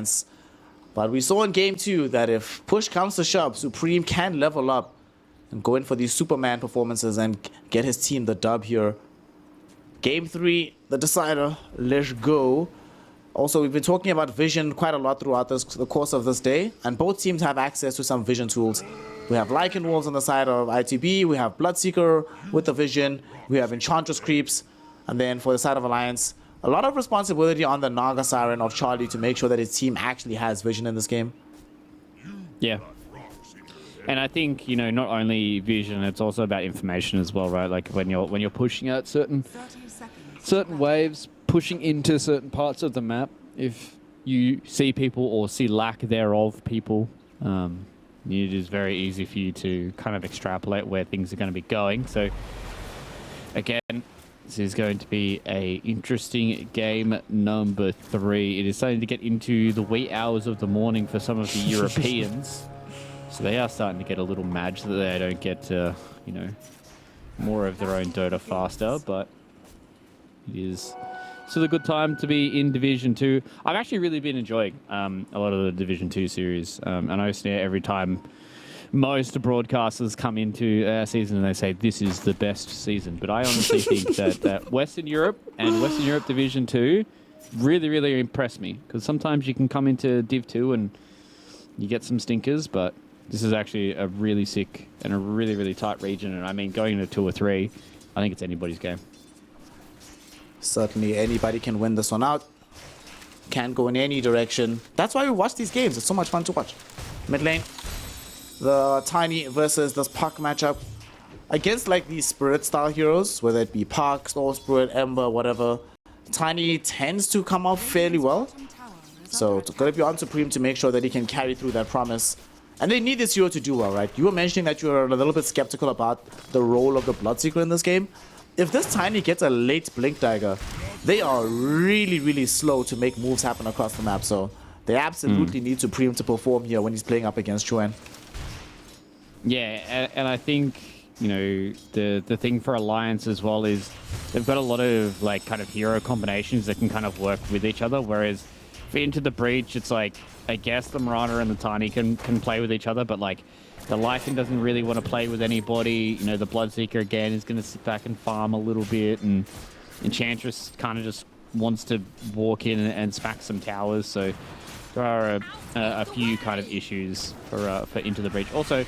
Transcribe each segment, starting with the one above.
Alliance. But we saw in Game 2 that if push comes to shove, Supreme can level up and go in for these Superman performances and get his team the dub here. Game 3, the decider. Let's go. Also, we've been talking about vision quite a lot throughout the course of this day, and both teams have access to some vision tools. We have Lycan Wolves on the side of ITB, we have Bloodseeker with the vision, we have Enchantress Creeps, and then for the side of Alliance, a lot of responsibility on the Naga Siren of Charlie to make sure that his team actually has vision in this game. Yeah. And I think, you know, not only vision, it's also about information as well, right? Like when you're pushing out certain waves, pushing into certain parts of the map, if you see people or see lack thereof people, it is very easy for you to kind of extrapolate where things are going to be going. So again, this is going to be a interesting game number 3. It is starting to get into the wee hours of the morning for some of the Europeans. So they are starting to get a little mad so that they don't get, you know, more of their own Dota faster. But it is still a good time to be in Division 2. I've actually really been enjoying a lot of the Division 2 series. I know every time most broadcasters come into our season and they say this is the best season, but I honestly think that Western Europe and Western Europe Division 2 really, really impress me, because sometimes you can come into Div 2 and you get some stinkers, but this is actually a really sick and a really, really tight region. And I mean, going into 2 or 3, I think it's anybody's game. Certainly anybody can win this one out. Can go in any direction. That's why we watch these games. It's so much fun to watch. Mid lane, the Tiny versus this Puck matchup against like these Spirit style heroes, whether it be Puck, Snow Spirit, Ember, whatever. Tiny tends to come out fairly well. So it's going to be on Supreme to make sure that he can carry through that promise. And they need this hero to do well, right? You were mentioning that you were a little bit skeptical about the role of the Bloodseeker in this game. If this Tiny gets a late Blink Dagger, they are really, really slow to make moves happen across the map. So they absolutely need Supreme to perform here when he's playing up against Chuen. Yeah, and I think, you know, the thing for Alliance as well is they've got a lot of like kind of hero combinations that can kind of work with each other, whereas for Into the Breach, it's like, I guess the Marauder and the Tiny can play with each other, but like the Lycan doesn't really want to play with anybody. You know, the Bloodseeker again is going to sit back and farm a little bit, and Enchantress kind of just wants to walk in and smack some towers. So there are a few kind of issues for Into the Breach. Also,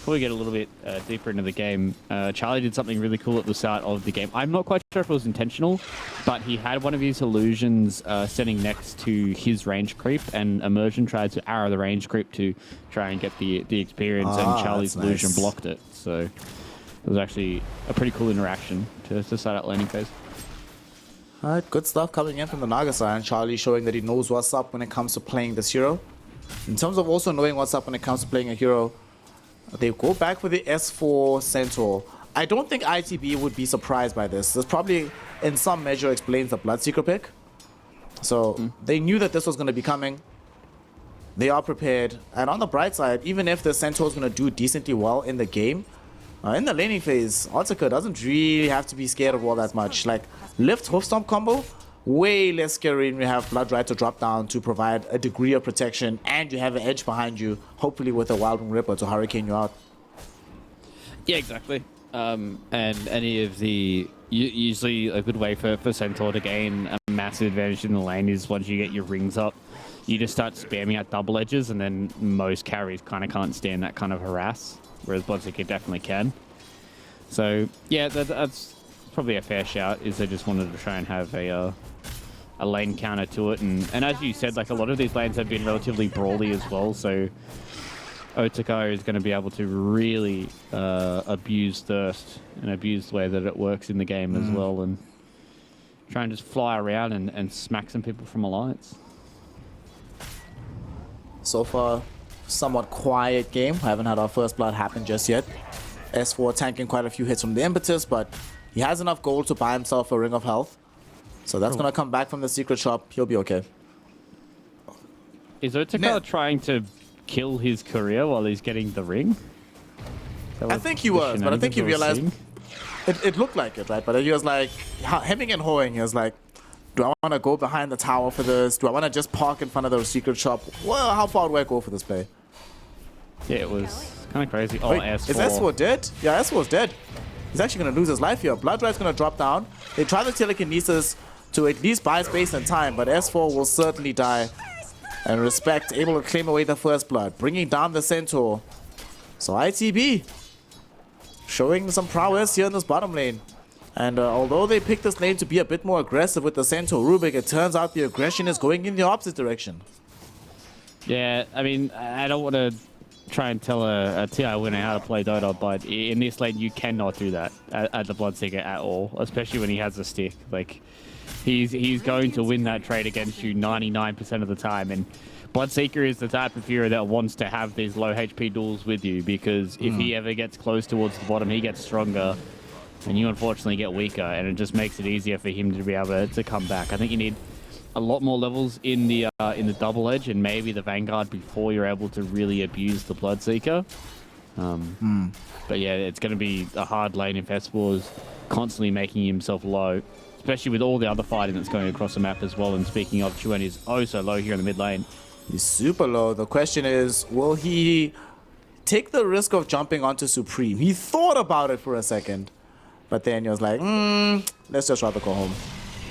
before we get a little bit deeper into the game, Charlie did something really cool at the start of the game. I'm not quite sure if it was intentional, but he had one of his illusions standing next to his range creep, and Immersion tried to arrow the range creep to try and get the experience, and Charlie's illusion blocked it. So it was actually a pretty cool interaction to start out laning phase. Alright, good stuff coming in from the Naga side, and Charlie showing that he knows what's up when it comes to playing this hero. In terms of also knowing what's up when it comes to playing a hero, they go back for the S4 Centaur. I don't think ITB would be surprised by this. This probably, in some measure, explains the Bloodseeker pick. So they knew that this was going to be coming. They are prepared. And on the bright side, even if the Centaur is going to do decently well in the game, in the laning phase, Otaka doesn't really have to be scared of all that much. Like, lift hoof stomp combo, way less scary when you have Blood Right to drop down to provide a degree of protection, and you have an edge behind you, hopefully with a Wild Wing Ripper to hurricane you out. Yeah, exactly. And any of the... Usually a good way for Centaur to gain a massive advantage in the lane is once you get your rings up, you just start spamming out double edges, and then most carries kind of can't stand that kind of harass, whereas Bloodseeker definitely can. So, yeah, that's probably a fair shout, is they just wanted to try and have a lane counter to it. And as you said, like, a lot of these lanes have been relatively brawly as well, so Otaka is going to be able to really abuse Thirst and abuse the way that it works in the game as well, and try and just fly around and smack some people from Alliance. So far, somewhat quiet game. We haven't had our first blood happen just yet. S4 tanking quite a few hits from the Impetus, but he has enough gold to buy himself a Ring of Health. So that's going to come back from the secret shop. He'll be okay. Is Otaka trying to kill his career while he's getting the ring? I think he was, but I think he realized it looked like it, right? But he was like, hemming and hawing. He was like, Do I want to go behind the tower for this? Do I want to just park in front of the secret shop? Well, how far do I go for this play? Yeah, it was kind of crazy. Oh, Wait, S4. is S4 dead? Yeah, S4's dead. He's actually going to lose his life here. Blood Drive's going to drop down. They try the telekinesis to at least buy space and time, but S4 will certainly die. And Respect able to claim away the first blood, bringing down the Centaur. So ITB showing some prowess here in this bottom lane. And although they picked this lane to be a bit more aggressive with the Centaur Rubik, it turns out the aggression is going in the opposite direction. Yeah, I mean, I don't want to try and tell a TI winner how to play Dota, but in this lane, you cannot do that at the Bloodseeker at all, especially when he has a stick. Like, he's going to win that trade against you 99% of the time, and Bloodseeker is the type of hero that wants to have these low HP duels with you, because if he ever gets close towards the bottom, he gets stronger, and you unfortunately get weaker, and it just makes it easier for him to be able to come back. I think you need a lot more levels in the double edge and maybe the Vanguard before you're able to really abuse the Bloodseeker. But yeah, it's going to be a hard lane if S4 is constantly making himself low, especially with all the other fighting that's going across the map as well. And speaking of, Chuen is oh so low here in the mid lane. He's super low. The question is, will he take the risk of jumping onto Supreme? He thought about it for a second, but then he was like, let's just rather go home.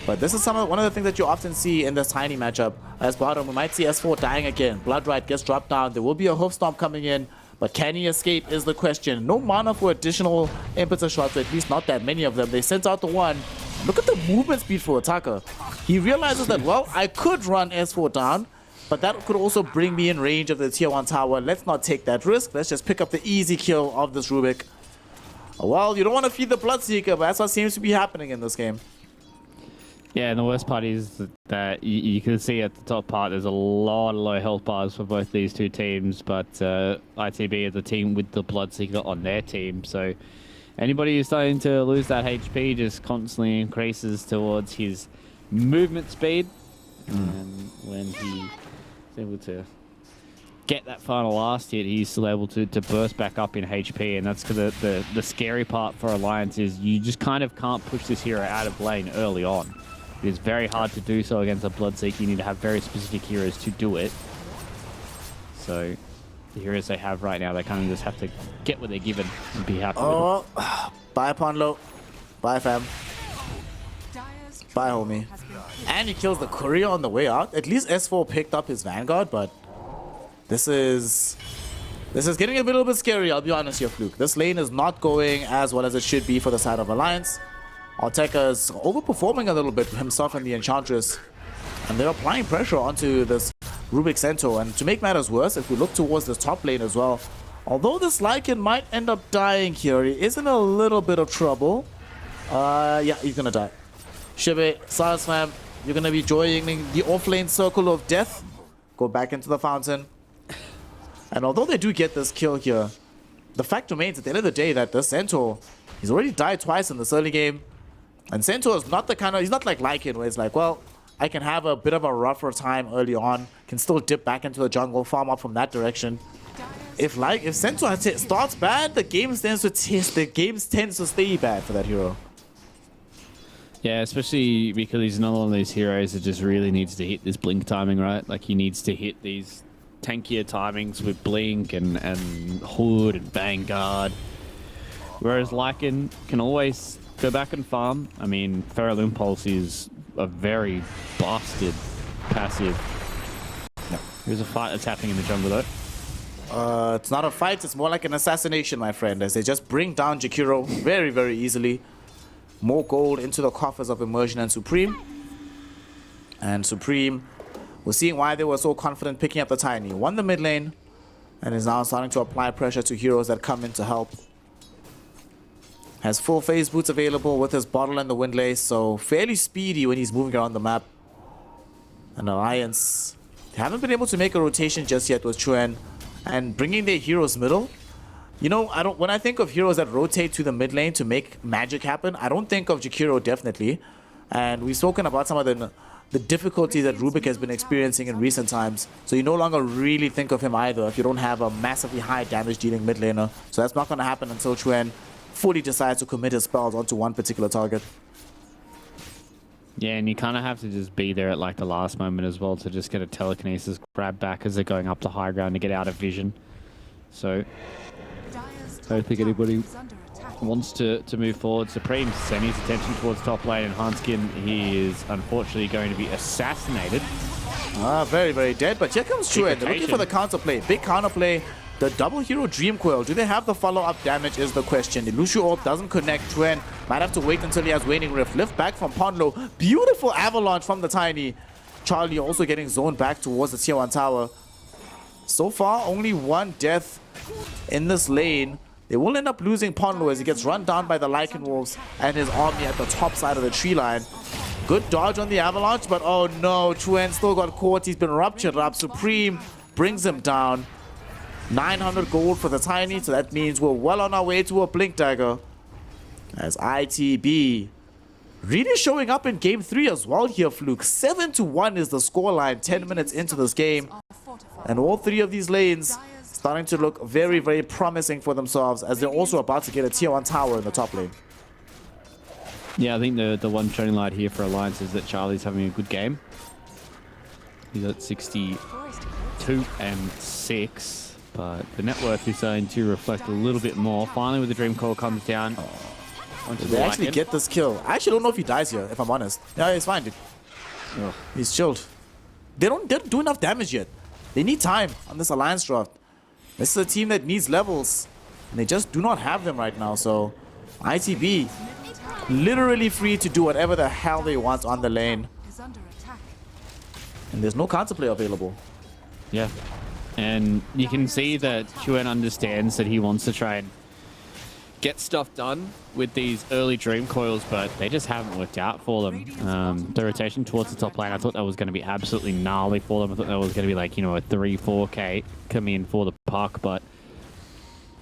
But this is one of the things that you often see in this tiny matchup. As bottom, we might see S4 dying again. Blood Right gets dropped down. There will be a hoof stomp coming in, but can he escape is the question. No mana for additional impetus shots, at least not that many of them. They sent out the one. Look at the movement speed for Attacker. He realizes that, well, I could run S4 down, but that could also bring me in range of the tier 1 tower. Let's not take that risk. Let's just pick up the easy kill of this Rubik. Well, you don't want to feed the Bloodseeker, but that's what seems to be happening in this game. Yeah, and the worst part is that you can see at the top part there's a lot of low health bars for both these two teams, but ITB is a team with the Bloodseeker on their team, so anybody who's starting to lose that HP just constantly increases towards his movement speed, and when he's able to get that final last hit, he's still able to burst back up in HP, and that's because the scary part for Alliance is you just kind of can't push this hero out of lane early on. It is very hard to do so against a Bloodseeker. You need to have very specific heroes to do it. So the heroes they have right now, they kind of just have to get what they're given and be happy with it. Bye, Ponlo. Bye, fam. Bye, homie. And he kills the courier on the way out. At least S4 picked up his Vanguard, but this is getting a little bit scary, I'll be honest here, Fluke. This lane is not going as well as it should be for the side of Alliance. Arteka is overperforming a little bit for himself and the Enchantress. And they're applying pressure onto this Rubik Centaur. And to make matters worse, if we look towards this top lane as well, although this Lycan might end up dying here, he is in a little bit of trouble. Yeah, he's gonna die. Shibe, Saras fam, you're gonna be joining the off-lane circle of death. Go back into the fountain. And although they do get this kill here, the fact remains at the end of the day that this Centaur, he's already died twice in this early game. And Centaur is not the kind of, he's not like Lycan where it's like, well, I can have a bit of a rougher time early on, can still dip back into the jungle, farm up from that direction. If Centaur starts bad, the game tends to stay bad for that hero. Yeah, especially because he's not one of these heroes that just really needs to hit this blink timing, right? Like he needs to hit these tankier timings with blink and hood and Vanguard. Whereas Lycan can always go back and farm. I mean, Feral Impulse is a very bastard passive. No. There's a fight that's happening in the jungle though. It's not a fight, it's more like an assassination, my friend, as they just bring down Jakiro very, very easily. More gold into the coffers of Immersion and Supreme. And Supreme, we're seeing why they were so confident picking up the Tiny. Won the mid lane, and is now starting to apply pressure to heroes that come in to help. Has full phase boots available with his bottle and the windlace, so fairly speedy when he's moving around the map. And Alliance, they haven't been able to make a rotation just yet with Chuen, and bringing their heroes middle. You know, when I think of heroes that rotate to the mid lane to make magic happen, I don't think of Jakiro definitely. And we've spoken about some of the difficulty that Rubik has been experiencing in recent times. So you no longer really think of him either if you don't have a massively high damage dealing mid laner. So that's not going to happen until Chuen fully decides to commit his spells onto one particular target. Yeah, and you kind of have to just be there at like the last moment as well to just get a telekinesis grab back as they're going up to high ground to get out of vision. So I don't think anybody wants to move forward. Supreme sending his attention towards top lane, and Hanskin, he is unfortunately going to be assassinated. Very, very dead. But here comes Chuen. They're looking for the counterplay. Big counterplay. The double hero Dream Coil. Do they have the follow-up damage is the question. The Lucio Orb doesn't connect. Chuen might have to wait until he has Waning Rift. Lift back from Ponlo. Beautiful avalanche from the Tiny. Charlie also getting zoned back towards the tier 1 tower. So far, only one death in this lane. They will end up losing Ponlo as he gets run down by the Lycan Wolves and his army at the top side of the tree line. Good dodge on the avalanche, but oh no, Chuen still got caught. He's been ruptured up. Supreme brings him down. 900 gold for the Tiny, so that means we're well on our way to a Blink Dagger. As ITB really showing up in game 3 as well here, Fluke. 7-1 is the scoreline 10 minutes into this game. And all three of these lanes starting to look very, very promising for themselves as they're also about to get a tier 1 tower in the top lane. Yeah, I think the one shining light here for Alliance is that Charlie's having a good game. He's at 62 and 6. But the net worth is starting to reflect a little bit more. Finally, when the Dream Coil comes down. Did they actually get this kill? I actually don't know if he dies here, if I'm honest. Yeah, it's fine, dude. Oh. He's chilled. They don't do enough damage yet. They need time on this Alliance draft. This is a team that needs levels. And they just do not have them right now. So, ITB, literally free to do whatever the hell they want on the lane. And there's no counterplay available. Yeah. And you can see that Chuen understands that he wants to try and get stuff done with these early Dream Coils, but they just haven't worked out for them. The rotation towards the top lane, I thought that was going to be absolutely gnarly for them. I thought that was going to be like, you know, a 3-4k come in for the puck, but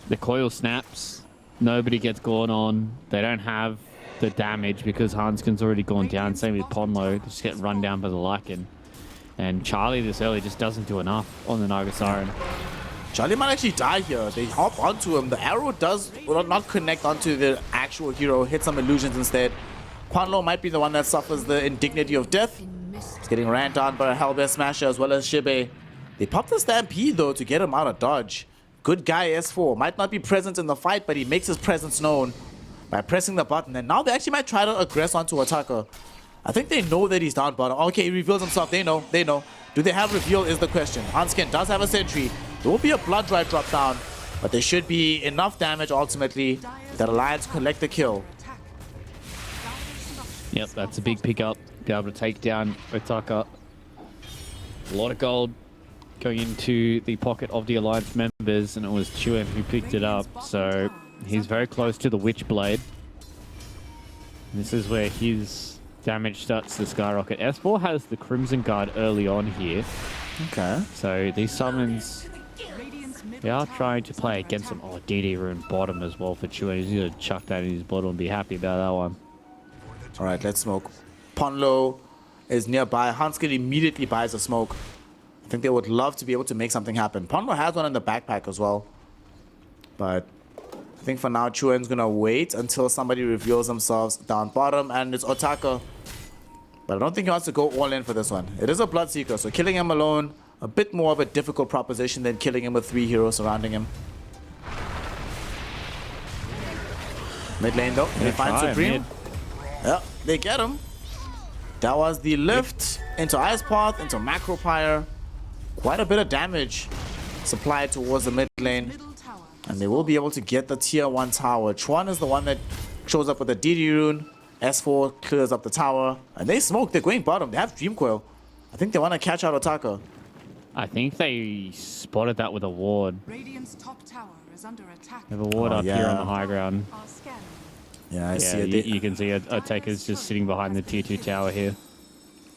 the coil snaps, nobody gets gone on. They don't have the damage because Hanskin's already gone down. Same with Ponlo, they just get run down by the Lycan. And Charlie this early just doesn't do enough on the Naga Siren. Charlie might actually die here. They hop onto him. The arrow does not connect onto the actual hero. Hit some illusions instead. Ponlo might be the one that suffers the indignity of death. He's getting ran down by a Hellbear Smasher as well as Shibe. They pop the Stampede though to get him out of dodge. Good guy S4. Might not be present in the fight, but he makes his presence known by pressing the button. And now they actually might try to aggress onto Attacker. I think they know that he's down bottom. Okay, he reveals himself. They know. They know. Do they have reveal is the question. Hanskin does have a sentry. There will be a blood drive drop down, but there should be enough damage ultimately that Alliance collect the kill. Yep, that's a big pickup. Be able to take down Otaka. A lot of gold going into the pocket of the Alliance members, and it was Chuen who picked it up. So he's very close to the Witchblade. This is where his damage starts to skyrocket. S4 has the Crimson Guard early on here. Okay. So these summons, they are trying to play against them. Oh, DD Rune bottom as well for Chuen. He's going to chuck that in his bottle and be happy about that one. All right, let's smoke. Ponlo is nearby. Hanskin immediately buys a smoke. I think they would love to be able to make something happen. Ponlo has one in the backpack as well. But I think for now, Chuen's going to wait until somebody reveals themselves down bottom, and it's Otaka. But I don't think he wants to go all in for this one. It is a Bloodseeker, so killing him alone, a bit more of a difficult proposition than killing him with 3 heroes surrounding him. Mid lane though, they find Supreme. Yeah, they get him. That was the lift into Ice Path, into Macropyre. Quite a bit of damage supplied towards the mid lane. And they will be able to get the tier 1 tower. Chuan is the one that shows up with the DD rune. S4 clears up the tower. And they smoke. They're going bottom. They have Dream Coil. I think they want to catch out Otaka. I think they spotted that with a ward. Radiant's top tower is under attack. They have a ward up here on the high ground. Yeah, I see it. You can see Otaka's just sitting behind the tier 2 tower here.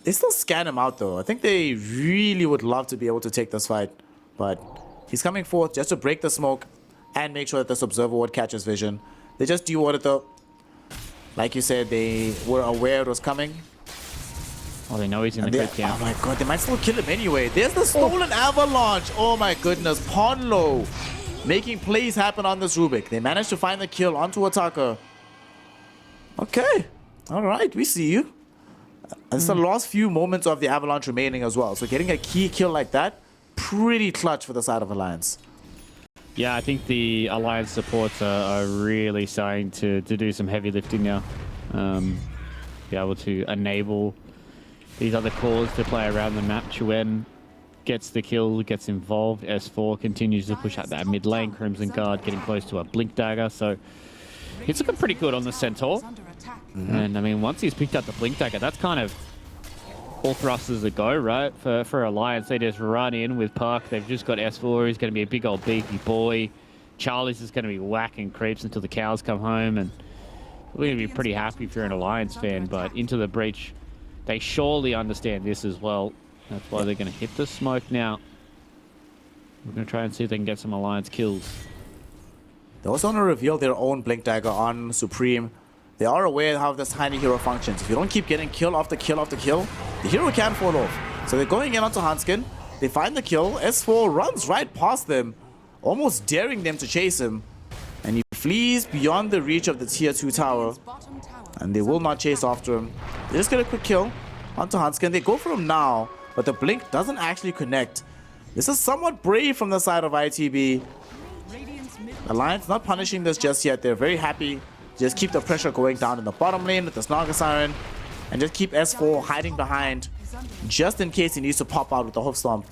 They still scan him out though. I think they really would love to be able to take this fight. But he's coming forth just to break the smoke and make sure that this observer ward catches vision. They just de-warded though. Like you said, they were aware it was coming. Oh, they know he's in the crit camp. Oh my god, they might still kill him anyway. There's the stolen avalanche. Oh my goodness. Ponlo making plays happen on this Rubik. They managed to find the kill onto Otaka. Okay. Alright, we see you. And it's the last few moments of the Avalanche remaining as well. So getting a key kill like that, pretty clutch for the side of Alliance. Yeah, I think the Alliance supports are really starting to do some heavy lifting now. Be able to enable these other cores to play around the map. Chuen gets the kill, gets involved. S4 continues to push out that mid lane. Crimson Guard getting close to a Blink Dagger. So he's looking pretty good on the Centaur. And I mean, once he's picked up the Blink Dagger, that's kind of all thrusters a go, right? For Alliance, they just run in with Puck. They've just got S4, who's going to be a big old beefy boy. Charlie's just going to be whacking creeps until the cows come home. And we're going to be pretty happy if you're an Alliance fan. But into the breach, they surely understand this as well. That's why they're going to hit the smoke now. We're going to try and see if they can get some Alliance kills. They also want to reveal their own Blink Dagger on Supreme. They are aware of how this tiny hero functions. If you don't keep getting kill after kill after kill, the hero can fall off. So they're going in onto Hanskin. They find the kill. S4 runs right past them, almost daring them to chase him. And he flees beyond the reach of the tier 2 tower. And they will not chase after him. They just get a quick kill onto Hanskin. They go for him now, but the blink doesn't actually connect. This is somewhat brave from the side of ITB. Alliance not punishing this just yet. They're very happy. Just keep the pressure going down in the bottom lane with the Snarker Siren. And just keep S4 hiding behind just in case he needs to pop out with the Hoof Stomp.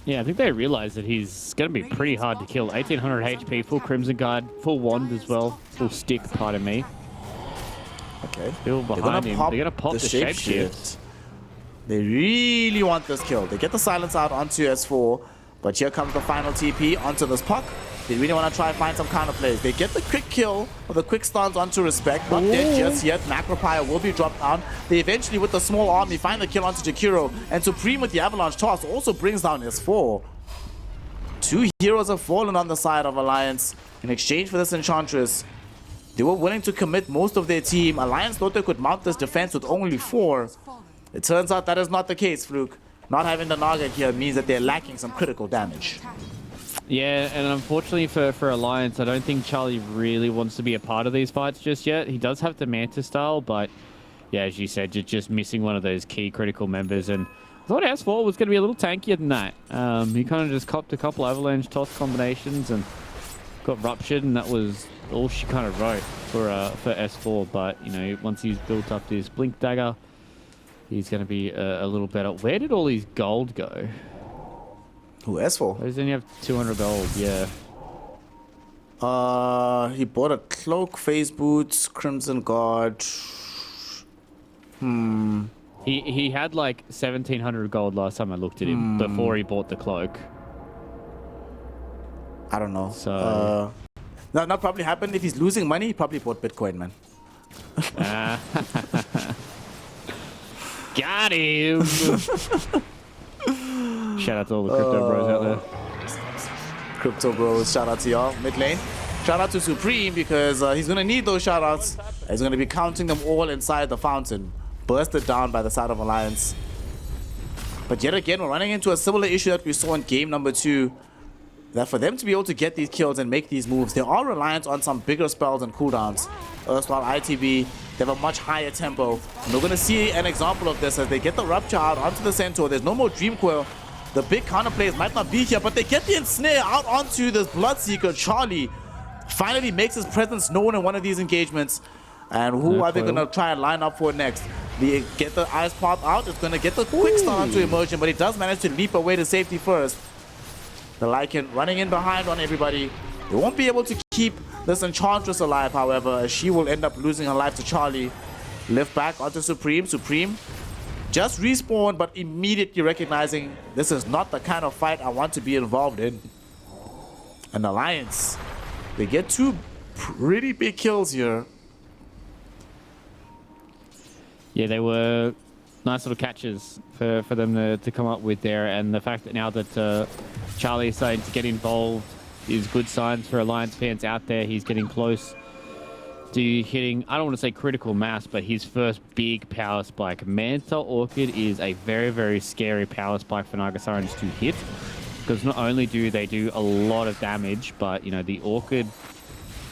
Yeah, I think they realize that he's going to be pretty hard to kill. 1800 HP, full Crimson Guard, full Wand as well. Full stick, pardon me. Okay. Still behind him. They're going to pop the Shapeshift. They really want this kill. They get the silence out onto S4. But here comes the final TP onto this Puck. They really want to try and find some counter plays. They get the quick kill or the quick stance onto Respect. Not dead just yet. Macropire will be dropped down. They eventually, with the small army, find the kill onto Jakiro. And Supreme with the Avalanche Toss also brings down S4. Two heroes have fallen on the side of Alliance in exchange for this Enchantress. They were willing to commit most of their team. Alliance thought they could mount this defense with only 4. It turns out that is not the case, Fluke. Not having the Naga here means that they're lacking some critical damage. Yeah, and unfortunately for Alliance, I don't think Charlie really wants to be a part of these fights just yet. He does have the Mantis style, but yeah, as you said, just missing one of those key critical members. And I thought S4 was going to be a little tankier than that. He kind of just copped a couple Avalanche toss combinations and got ruptured, and that was all she kind of wrote for S4. But, you know, once he's built up this Blink Dagger, he's going to be a little better. Where did all his gold go? Who, S4? Why does he only have 200 gold? Yeah. He bought a cloak, phase boots, Crimson Guard. He had like 1700 gold last time I looked at him before he bought the cloak. I don't know. So no, that probably happened. If he's losing money, he probably bought Bitcoin, man. Got him. Shout out to all the crypto bros out there. Crypto bros, shout out to y'all. Mid lane. Shout out to Supreme because he's going to need those shout outs. He's going to be counting them all inside the fountain. Bursted down by the side of Alliance. But yet again, we're running into a similar issue that we saw in game number 2. That for them to be able to get these kills and make these moves, they are reliant on some bigger spells and cooldowns. While ITB, they have a much higher tempo. And we're going to see an example of this as they get the Rupture out onto the Centaur. There's no more Dream Coil. The big counter plays might not be here, but they get the Ensnare out onto this Bloodseeker. Charlie finally makes his presence known in one of these engagements. And who are they going to try and line up for next? They get the Ice Pop out. It's going to get the quick start onto Immersion, but he does manage to leap away to safety first. The Lycan running in behind on everybody. They won't be able to keep this Enchantress alive, however, as she will end up losing her life to Charlie. Lift back onto Supreme. Supreme just respawned, but immediately recognizing this is not the kind of fight I want to be involved in. An Alliance. They get 2 pretty big kills here. Yeah, they were nice little catches for them to come up with there. And the fact that now that Charlie is starting to get involved is good signs for Alliance fans out there. He's getting close to hitting, I don't want to say critical mass, but his first big power spike. Manta Orchid is a very, very scary power spike for Naga Sirens to hit, because not only do they do a lot of damage, but, you know, the Orchid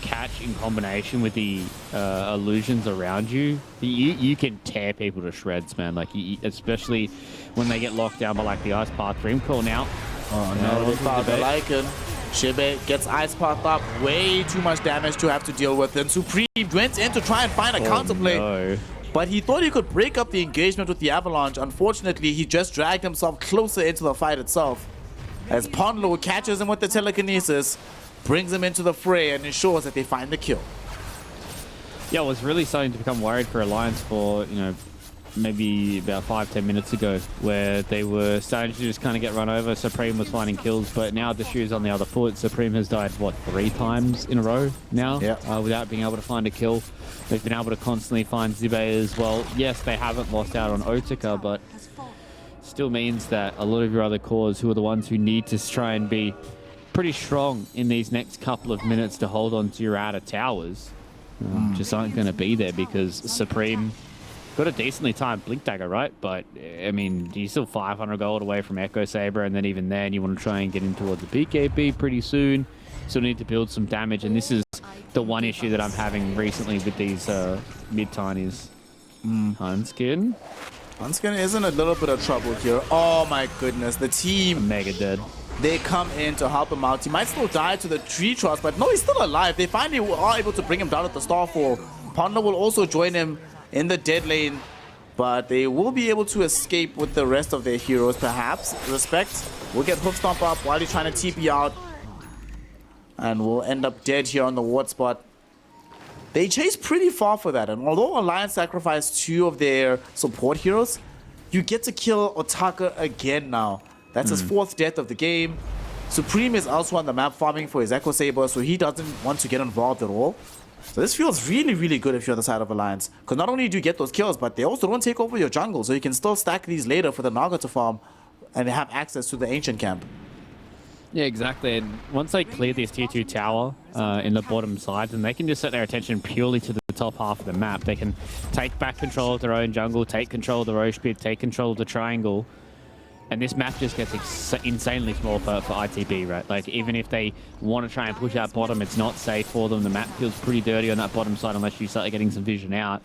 catch in combination with the illusions around you, you can tear people to shreds, man. Like, especially when they get locked down by like the Ice Path Dream Call now. Oh no, they found the Lycan. Shibe gets Ice Path up. Way too much damage to have to deal with. And Supreme went in to try and find a counterplay. No. But he thought he could break up the engagement with the Avalanche. Unfortunately, he just dragged himself closer into the fight itself. As Ponlo catches him with the telekinesis, brings him into the fray and ensures that they find the kill. Yeah, I was really starting to become worried for Alliance for, you know, maybe about 5-10 minutes ago, where they were starting to just kind of get run over. Supreme was finding kills, but now the shoe's on the other foot. Supreme has died, what, 3 times in a row now? Yeah. Without being able to find a kill. They've been able to constantly find Zibe as well. Yes, they haven't lost out on Otika, but still means that a lot of your other cores, who are the ones who need to try and be pretty strong in these next couple of minutes to hold on to your outer towers, just aren't going to be there, because Supreme got a decently timed Blink Dagger, right? But, I mean, you're still 500 gold away from Echo Saber, and then even then you want to try and get in towards the BKB pretty soon. Still need to build some damage, and this is the one issue that I'm having recently with these mid-tinies. Hunskin. Hunskin is in a little bit of trouble here. Oh my goodness, the team. Mega dead. They come in to help him out. He might still die to the tree trust, but no, he's still alive. They finally are able to bring him down at the Starfall. Panda will also join him in the dead lane, but they will be able to escape with the rest of their heroes, perhaps. Respect will get Hoof Stomp up while he's trying to TP out, and will end up dead here on the ward spot. They chase pretty far for that, and although Alliance sacrificed 2 of their support heroes, you get to kill Otaka again now. That's his 4th death of the game. Supreme is also on the map farming for his Echo Saber, so he doesn't want to get involved at all. So this feels really, really good if you're on the side of Alliance, because not only do you get those kills, but they also don't take over your jungle, so you can still stack these later for the Naga to farm and have access to the Ancient Camp. Yeah, exactly. And once they clear this tier 2 tower in the bottom side, then they can just set their attention purely to the top half of the map. They can take back control of their own jungle, take control of the Roche Pit, take control of the triangle. And this map just gets insanely small for ITB, right? Like, even if they want to try and push out bottom, it's not safe for them. The map feels pretty dirty on that bottom side unless you start getting some vision out.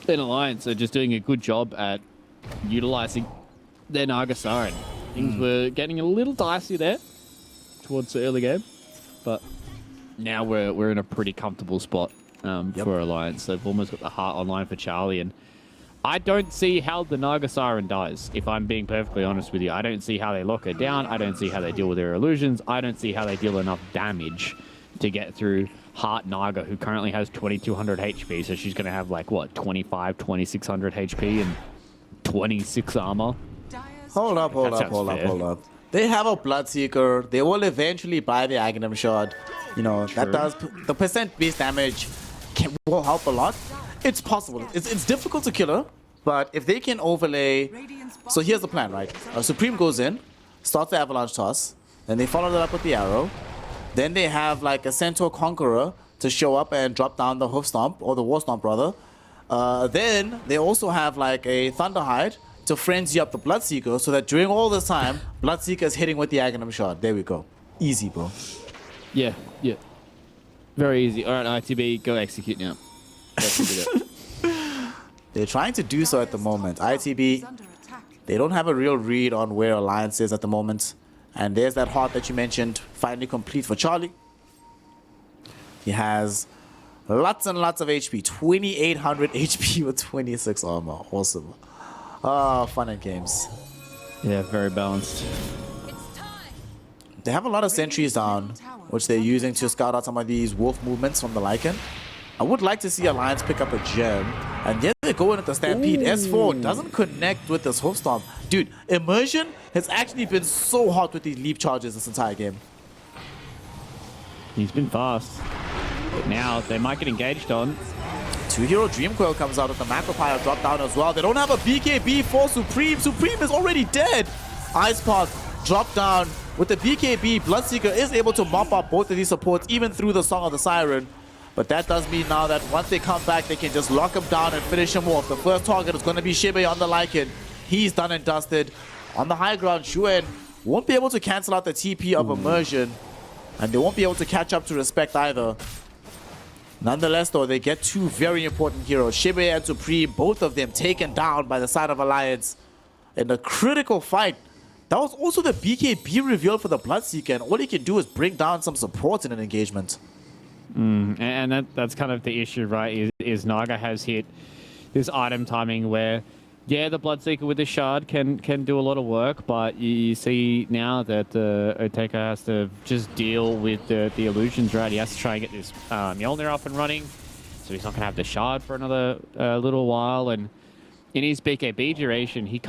Then Alliance are just doing a good job at utilizing their Naga Siren. Things were getting a little dicey there towards the early game, but now we're in a pretty comfortable spot for Alliance. They've almost got the heart online for Charlie, and I don't see how the Naga Siren dies, if I'm being perfectly honest with you. I don't see how they lock her down. I don't see how they deal with their illusions. I don't see how they deal enough damage to get through Heart Naga, who currently has 2200 HP, so she's going to have, like, what, 2600 HP and 26 armor? Hold up. They have a Bloodseeker. They will eventually buy the Aghanim Shard. You know, that does... The percent base damage will help a lot. It's possible. It's difficult to kill her, but if they can overlay... So here's the plan, right? Supreme goes in, starts the Avalanche Toss, then they follow that up with the Arrow. Then they have like a Centaur Conqueror to show up and drop down the Hoof Stomp, or the War Stomp rather. Then they also have like a Thunderhide to frenzy up the Bloodseeker, so that during all this time, Bloodseeker is hitting with the Aghanim Shard. There we go. Easy, bro. Yeah. Very easy. All right, ITB, go execute now. They're trying to do so at the moment. ITB, they don't have a real read on where Alliance is at the moment. And there's that heart that you mentioned, finally complete for Charlie. He has lots and lots of HP, 2800 HP with 26 armor. Awesome. Fun and games. Yeah, very balanced. They have a lot of sentries down, which they're using to scout out some of these wolf movements from the Lycan. I would like to see Alliance pick up a gem. And yet they go in at the Stampede. S4 doesn't connect with this Hoof Stomp. Dude, Immersion has actually been so hot with these leap charges this entire game. He's been fast. But now they might get engaged on. 2-hero Dreamcoil comes out with the Macropire drop down as well. They don't have a BKB for Supreme. Supreme is already dead. Ice Path drop down with the BKB. Bloodseeker is able to mop up both of these supports even through the Song of the Siren. But that does mean now that once they come back, they can just lock him down and finish him off. The first target is going to be Shibe on the Lycan. He's done and dusted. On the high ground, Xuen won't be able to cancel out the TP of Immersion. And they won't be able to catch up to Respect either. Nonetheless, though, they get two very important heroes. Shibe and Supreme, both of them taken down by the side of Alliance in a critical fight. That was also the BKB reveal for the Bloodseeker, and all he can do is bring down some support in an engagement. And that's kind of the issue, right? Is Naga has hit this item timing where, yeah, the Bloodseeker with the shard can do a lot of work, but you see now that Oteka has to just deal with the illusions, right? He has to try and get this Mjolnir up and running, so he's not going to have the shard for another little while, and in his BKB duration, he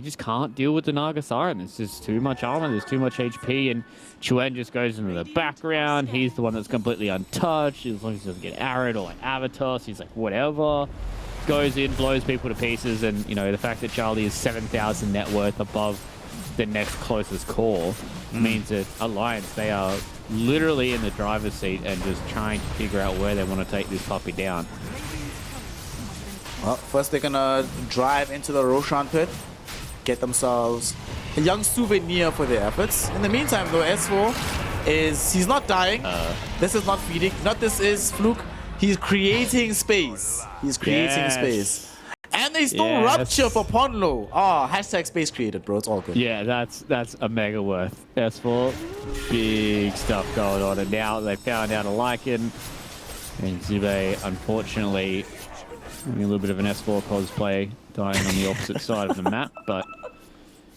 just can't deal with the Naga Siren. There's just too much armor, there's too much HP, and Chuen just goes into the background. He's the one that's completely untouched. As long as he doesn't get arrowed or like Avatos, he's like, whatever. Goes in, blows people to pieces, and you know, the fact that Charlie is 7,000 net worth above the next closest core means that Alliance, they are literally in the driver's seat and just trying to figure out where they want to take this puppy down. Well, first they're gonna drive into the Roshan pit, get themselves a young souvenir for their efforts. In the meantime, though, S4 he's not dying. This is not feeding. Not this is Fluke. He's creating space. He's creating space. And they still rupture for Ponlo. Oh, hashtag space created, bro. It's all good. Yeah, that's a mega worth. S4, big stuff going on. And now they found out a Lycan. And Zube, unfortunately, having a little bit of an S4 cosplay, dying on the opposite side of the map. But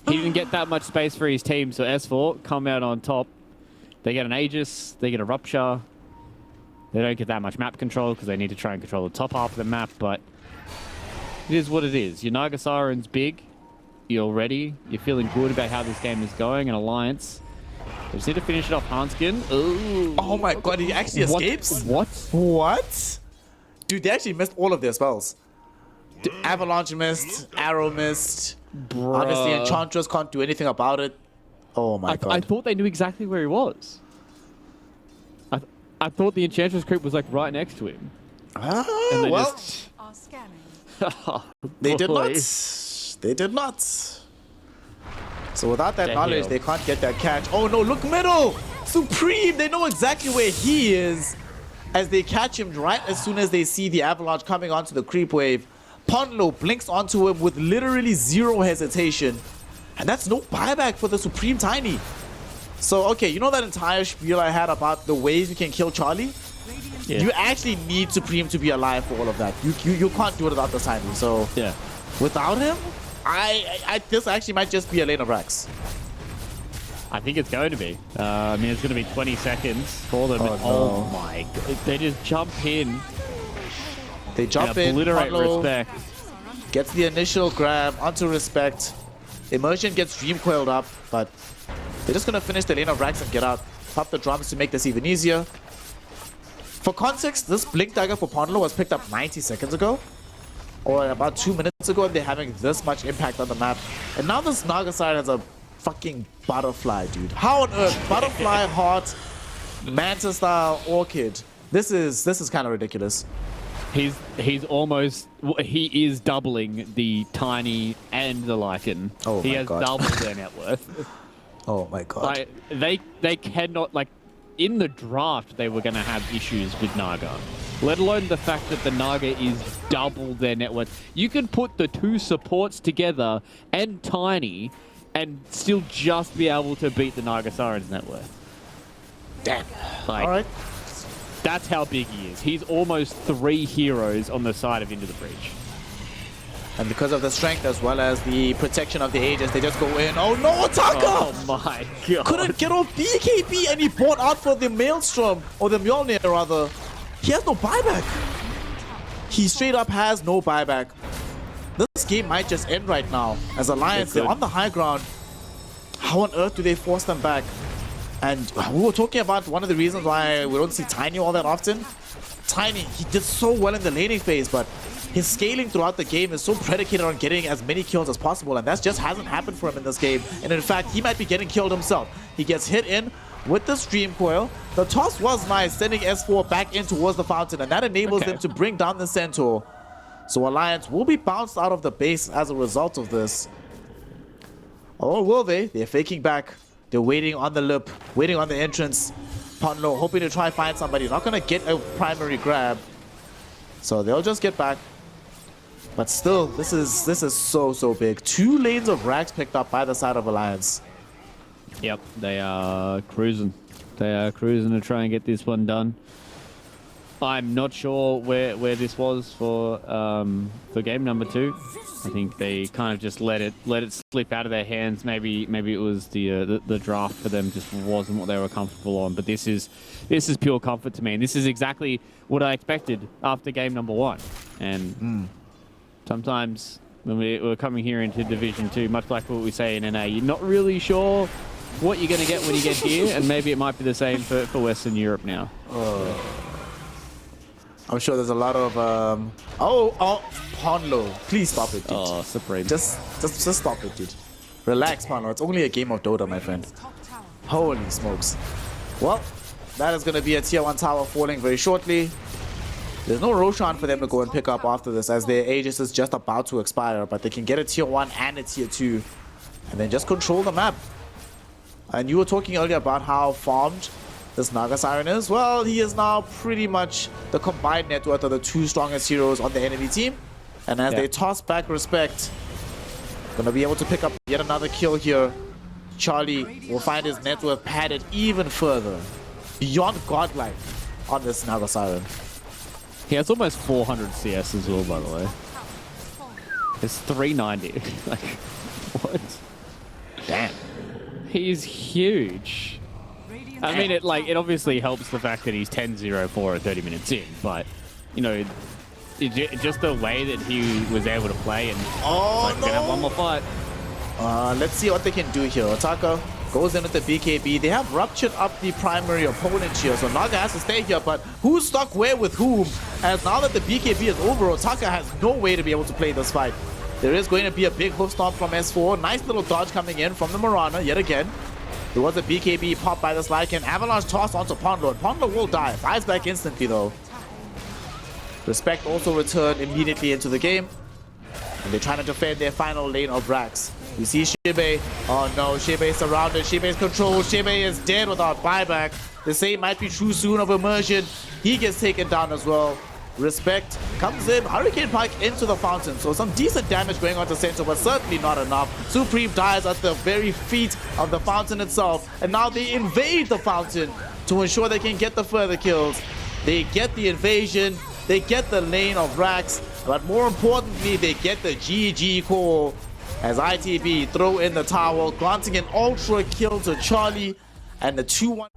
he didn't get that much space for his team. So S4 come out on top. They get an Aegis. They get a Rupture. They don't get that much map control because they need to try and control the top half of the map, but it is what it is. Your Naga Siren's big. You're ready. You're feeling good about how this game is going. And Alliance, they just need to finish it off. Hanskin. Ooh. Oh my god, he actually escapes? What? Dude, they actually missed all of their spells. Avalanche missed, Arrow missed. Bruh. Obviously, Enchantress can't do anything about it. Oh my god. I thought they knew exactly where he was. I thought the Enchantress creep was like right next to him. Ah, they well, just... Are scanning. they did not. Boy. They did not. So without that knowledge, they can't get that catch. Oh no, look middle! Supreme, they know exactly where he is as they catch him right as soon as they see the Avalanche coming onto the creep wave. Ponlo blinks onto him with literally zero hesitation. And that's no buyback for the Supreme Tiny. So, okay, you know that entire spiel I had about the ways you can kill Charlie? Yeah. You actually need Supreme to be alive for all of that. You can't do it without the Tiny. So, Yeah. without him, this actually might just be a lane of Rax. I think it's going to be. I mean, it's going to be 20 seconds for them. Oh, no. My god. They just jump in. They jump and in, obliterate Ponlo Respect. gets the initial grab onto Respect. Immersion gets Dream Coiled up, but they're just going to finish the lane of Rax and get out. Pop the drums to make this even easier. For context, this Blink Dagger for Ponlo was picked up 90 seconds ago. Or about 2 minutes ago, and they're having this much impact on the map. And now this Naga Siren has a fucking butterfly, dude. How on earth? Butterfly, heart, Manta style, orchid. This is kind of ridiculous. He's almost, he is doubling the Tiny and the Lycan. Oh he my has God. doubled their net worth. Oh my god. Like, they cannot, like, in the draft, they were going to have issues with Naga. Let alone the fact that the Naga is double their net worth. You can put the two supports together and Tiny and still just be able to beat the Naga Siren's net worth. Damn. Like, All right. That's how big he is. He's almost 3 heroes on the side of Into the Breach. And because of the strength as well as the protection of the Aegis, they just go in. Oh no, Taka! Oh my god. Couldn't get off BKB and he bought out for the Maelstrom, or the Mjolnir rather. He has no buyback. He straight up has no buyback. This game might just end right now. As Alliance, they're on the high ground. How on earth do they force them back? And we were talking about one of the reasons why we don't see Tiny all that often. Tiny, he did so well in the laning phase, but his scaling throughout the game is so predicated on getting as many kills as possible, and that just hasn't happened for him in this game. And in fact, he might be getting killed himself. He gets hit in with the Stream Coil. The toss was nice, sending S4 back in towards the fountain, and that enables them to bring down the Centaur. So Alliance will be bounced out of the base as a result of this. Or will they? They're faking back. They're waiting on the lip, waiting on the entrance. Ponlo hoping to try find somebody. Not going to get a primary grab. So they'll just get back. But still, this is so big. 2 lanes of Rags picked up by the side of Alliance. Yep, they are cruising. They are cruising to try and get this one done. I'm not sure where this was for game number 2. I think they kind of just let it slip out of their hands. Maybe it was the draft for them just wasn't what they were comfortable on. But this is pure comfort to me, and this is exactly what I expected after game number 1. And sometimes when we're coming here into Division 2, much like what we say in NA, you're not really sure what you're going to get when you get here, and maybe it might be the same for Western Europe now. I'm sure there's a lot of Ponlo, please stop it, dude. Oh, Supreme. Just stop it, dude. Relax, Ponlo. It's only a game of Dota, my friend. Holy smokes. Well, that is going to be a tier 1 tower falling very shortly. There's no Roshan for them to go and pick up after this, as their Aegis is just about to expire, but they can get a tier 1 and a tier 2 and then just control the map. And you were talking earlier about how farmed this Naga Siren is. Well, he is now pretty much the combined net worth of the 2 strongest heroes on the enemy team. And as they toss back Respect, gonna be able to pick up yet another kill here. Charlie will find his net worth padded even further, beyond godlike on this Naga Siren. He has almost 400 CS as well, by the way. It's 390. Like, what? Damn. He's huge. I mean, it obviously helps the fact that he's 10-0-4 at 30 minutes in, but, you know, just the way that he was able to play and gonna have one more fight. Let's see what they can do here. Otaka goes in with the BKB. They have ruptured up the primary opponent here, so Naga has to stay here, but who's stuck where with whom? As now that the BKB is over, Otaka has no way to be able to play this fight. There is going to be a big hoof stomp from S4. Nice little dodge coming in from the Mirana yet again. There was a BKB pop by the Slycan. Avalanche toss onto Ponlo, and Ponlo will die. Fires back instantly though. Respect also returned immediately into the game. And they're trying to defend their final lane of Rax. We see Shibe. Oh no, Shibe is surrounded. Shibe is controlled. Shibe is dead without buyback. The same might be true soon of Immersion. He gets taken down as well. Respect comes in, Hurricane Pike into the fountain, so some decent damage going on to center, but certainly not enough. Supreme dies at the very feet of the fountain itself, and now they invade the fountain to ensure they can get the further kills. They get the invasion, they get the lane of Rax, but more importantly, they get the GG call as ITB throw in the towel, granting an ultra kill to Charlie, and the 2-1.